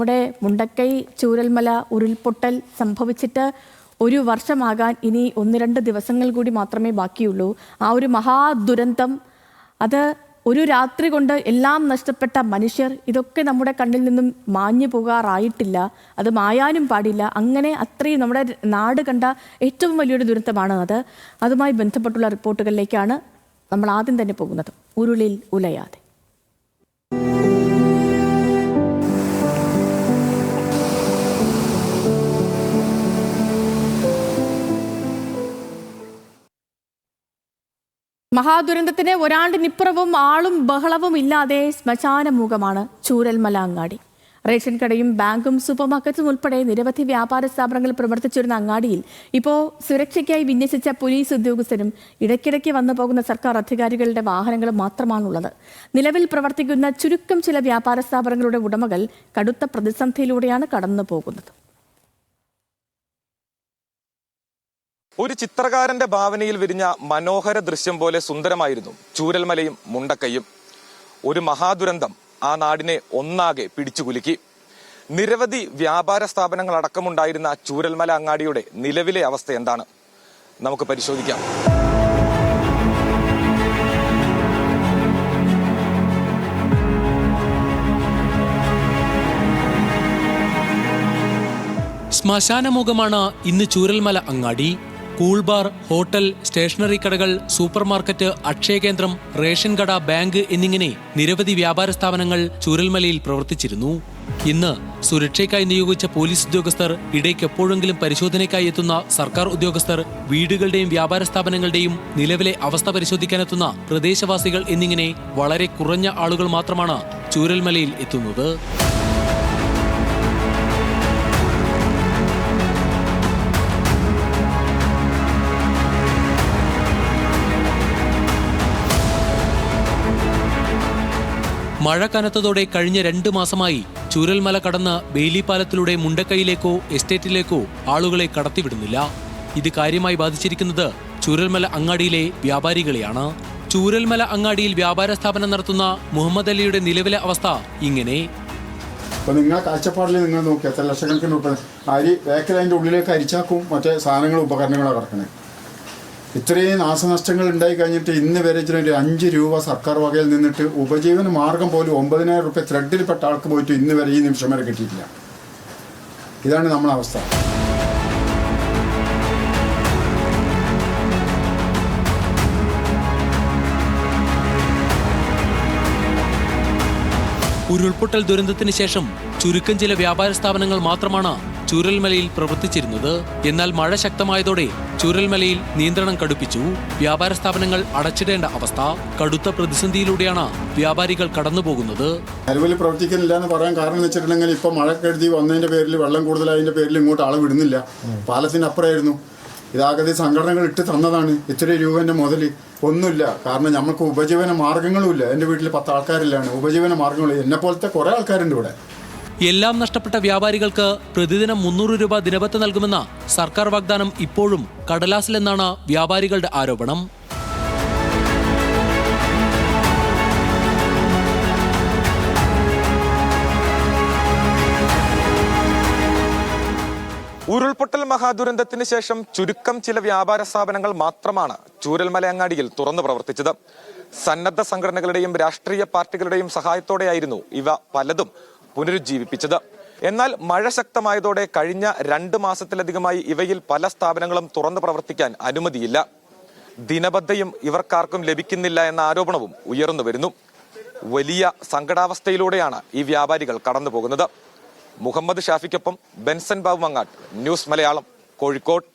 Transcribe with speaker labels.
Speaker 1: നമ്മുടെ മുണ്ടക്കൈ ചൂരൽമല ഉരുൾപൊട്ടൽ സംഭവിച്ചിട്ട് ഒരു വർഷമാകാൻ ഇനി 1-2 ദിവസങ്ങൾ കൂടി മാത്രമേ ബാക്കിയുള്ളൂ. ആ ഒരു മഹാദുരന്തം, അത് ഒരു രാത്രി കൊണ്ട് എല്ലാം നഷ്ടപ്പെട്ട മനുഷ്യർ, ഇതൊക്കെ നമ്മുടെ കണ്ണിൽ നിന്നും മാഞ്ഞു പോകാറായിട്ടില്ല. അത് മായാനും പാടില്ല. അങ്ങനെ അത്രയും നമ്മുടെ നാട് കണ്ട ഏറ്റവും വലിയൊരു ദുരന്തമാണ് അത്. അതുമായി ബന്ധപ്പെട്ടുള്ള റിപ്പോർട്ടുകളിലേക്കാണ് നമ്മൾ ആദ്യം തന്നെ പോകുന്നത്. ഉരുളിൽ ഉലയാതെ. മഹാദുരന്തത്തിന് ഒരാണ്ടിനിപ്പുറവും ആളും ബഹളവും ഇല്ലാതെ ശ്മശാനമുഖമാണ് ചൂരൽമല അങ്ങാടി. റേഷൻ കടയും ബാങ്കും സൂപ്പർമാർക്കറ്റും ഉൾപ്പെടെ നിരവധി വ്യാപാര സ്ഥാപനങ്ങൾ പ്രവർത്തിച്ചിരുന്ന അങ്ങാടിയിൽ ഇപ്പോൾ സുരക്ഷയ്ക്കായി വിന്യസിച്ച പോലീസ് ഉദ്യോഗസ്ഥരും ഇടയ്ക്കിടയ്ക്ക് വന്നു പോകുന്ന സർക്കാർ അധികാരികളുടെ വാഹനങ്ങളും മാത്രമാണുള്ളത്. നിലവിൽ പ്രവർത്തിക്കുന്ന ചുരുക്കം ചില വ്യാപാര സ്ഥാപനങ്ങളുടെ ഉടമകൾ കടുത്ത പ്രതിസന്ധിയിലൂടെയാണ് കടന്നു പോകുന്നത്.
Speaker 2: ഒരു ചിത്രകാരന്റെ ഭാവനയിൽ വിരിഞ്ഞ മനോഹര ദൃശ്യം പോലെ സുന്ദരമായിരുന്നു ചൂരൽമലയും മുണ്ടക്കൈയും. ഒരു മഹാദുരന്തം ആ നാടിനെ ഒന്നാകെ പിടിച്ചുകുലുക്കി. നിരവധി വ്യാപാര സ്ഥാപനങ്ങൾ അടക്കമുണ്ടായിരുന്ന ചൂരൽമല അങ്ങാടിയുടെ നിലവിലെ അവസ്ഥ എന്താണ്? നമുക്ക് പരിശോധിക്കാം.
Speaker 3: ശ്മശാനമുഖമാണ് ഇന്ന് ചൂരൽമല അങ്ങാടി. കൂൾ ബാർ, ഹോട്ടൽ, സ്റ്റേഷനറി കടകൾ, സൂപ്പർ മാർക്കറ്റ്, അക്ഷയകേന്ദ്രം, റേഷൻ കട, ബാങ്ക് എന്നിങ്ങനെ നിരവധി വ്യാപാര സ്ഥാപനങ്ങൾ ചൂരൽമലയിൽ പ്രവർത്തിച്ചിരുന്നു. ഇന്ന് സുരക്ഷയ്ക്കായി നിയോഗിച്ച പോലീസ് ഉദ്യോഗസ്ഥർ, ഇടയ്ക്ക് എപ്പോഴെങ്കിലും പരിശോധനയ്ക്കായി എത്തുന്ന സർക്കാർ ഉദ്യോഗസ്ഥർ, വീടുകളുടെയും വ്യാപാര സ്ഥാപനങ്ങളുടെയും നിലവിലെ അവസ്ഥ പരിശോധിക്കാനെത്തുന്ന പ്രദേശവാസികൾ എന്നിങ്ങനെ വളരെ കുറഞ്ഞ ആളുകൾ മാത്രമാണ് ചൂരൽമലയിൽ എത്തുന്നത്. മഴ കനത്തതോടെ കഴിഞ്ഞ 2 മാസമായി ചൂരൽമല കടന്ന് ബെയിലി പാലത്തിലൂടെ മുണ്ടക്കൈയിലേക്കോ എസ്റ്റേറ്റിലേക്കോ ആളുകളെ കടത്തിവിടുന്നില്ല. ഇത് കാര്യമായി ബാധിച്ചിരിക്കുന്നത് ചൂരൽമല അങ്ങാടിയിലെ വ്യാപാരികളെയാണ്. ചൂരൽമല അങ്ങാടിയിൽ വ്യാപാര സ്ഥാപനം നടത്തുന്ന മുഹമ്മദ് അലിയുടെ നിലവിലെ അവസ്ഥ ഇങ്ങനെ.
Speaker 4: അപ്പോൾ നിങ്ങളെ കാഴ്ചപ്പാടിൽ നിങ്ങൾ നോക്കി എത്ര ലക്ഷക്കണക്കിന് രൂപ അരി വേക്കൽ അതിൻ്റെ ഉള്ളിലേക്ക് അരിച്ചാക്കും മറ്റേ സാധനങ്ങളും ഉപകരണങ്ങളാണ് കിടക്കണേ. ഇത്രയും നാശനഷ്ടങ്ങൾ ഉണ്ടായി കഴിഞ്ഞിട്ട് ഇന്ന് വരെ ഒരു 5 രൂപ സർക്കാർ വകയിൽ നിന്നിട്ട് ഉപജീവന മാർഗം പോലും 9,000 രൂപ ത്രെഡിൽപ്പെട്ട ആൾക്ക് പോയിട്ട് ഇന്ന് വരെ ഈ നിമിഷം വരെ കിട്ടിയിട്ടില്ല. ഇതാണ് നമ്മളെ അവസ്ഥ.
Speaker 3: ഉരുൾപൊട്ടൽ ദുരന്തത്തിന് ശേഷം ചുരുക്കം ചില വ്യാപാര സ്ഥാപനങ്ങൾ മാത്രമാണ് ചൂരൽമലയിൽ പ്രവർത്തിച്ചിരുന്നത്. എന്നാൽ മഴ ശക്തമായതോടെ ചൂരൽമലയിൽ നിയന്ത്രണം കടുപ്പിച്ചു. വ്യാപാര സ്ഥാപനങ്ങൾ അടച്ചിടേണ്ട അവസ്ഥ. കടുത്ത പ്രതിസന്ധിയിലൂടെയാണ് വ്യാപാരികൾ കടന്നുപോകുന്നത്.
Speaker 4: നിലവിൽ പ്രവർത്തിക്കുന്നില്ല എന്ന് പറയാൻ കാരണം എന്ന് വെച്ചിട്ടുണ്ടെങ്കിൽ ഇപ്പൊ മഴ കരുതി വന്നതിന്റെ പേരിൽ വെള്ളം കൂടുതലായതിന്റെ പേരിൽ ഇങ്ങോട്ട് ആളെ വിടുന്നില്ല. പാലത്തിന്റെ അപ്പുറമായിരുന്നു. ഇതാകെ സംഘടനകൾ ഇട്ട് തന്നതാണ്. ഇത്ര രൂപന്റെ മുതൽ ഒന്നുമില്ല. കാരണം നമുക്ക് ഉപജീവന മാർഗങ്ങളുമില്ല. എൻ്റെ വീട്ടിൽ 10 ആൾക്കാരില്ലാണ്. ഉപജീവന മാർഗങ്ങൾ എന്നെ പോലത്തെ കുറെ ആൾക്കാരുണ്ട് ഇവിടെ.
Speaker 3: എല്ലാം നഷ്ടപ്പെട്ട വ്യാപാരികൾക്ക് പ്രതിദിനം 300 രൂപ ദിനബത്ത നൽകുമെന്ന സർക്കാർ വാഗ്ദാനം ഇപ്പോഴും കടലാസിലെന്നാണ് വ്യാപാരികളുടെ ആരോപണം.
Speaker 2: ഉരുൾപൊട്ടൽ മഹാദുരന്തത്തിന് ശേഷം ചുരുക്കം ചില വ്യാപാര സ്ഥാപനങ്ങൾ മാത്രമാണ് ചൂരൽമല അങ്ങാടിയിൽ തുറന്നു പ്രവർത്തിച്ചത്. സന്നദ്ധ സംഘടനകളുടെയും രാഷ്ട്രീയ പാർട്ടികളുടെയും സഹായത്തോടെയായിരുന്നു ഇവ പലതും പുനരുജ്ജീവിപ്പിച്ചത്. എന്നാൽ മഴ ശക്തമായതോടെ കഴിഞ്ഞ 2 മാസത്തിലധികമായി ഇവയിൽ പല സ്ഥാപനങ്ങളും തുറന്നു പ്രവർത്തിക്കാൻ അനുമതിയില്ല. ദിനബദ്ധയും ഇവർക്കാർക്കും ലഭിക്കുന്നില്ല എന്ന ആരോപണവും ഉയർന്നു വരുന്നു. വലിയ സങ്കടാവസ്ഥയിലൂടെയാണ് ഈ വ്യാപാരികൾ കടന്നു പോകുന്നത്. മുഹമ്മദ് ഷാഫിക്കൊപ്പം ബെൻസൻ ബാബു മങ്ങാട്ട്, ന്യൂസ് മലയാളം, കോഴിക്കോട്.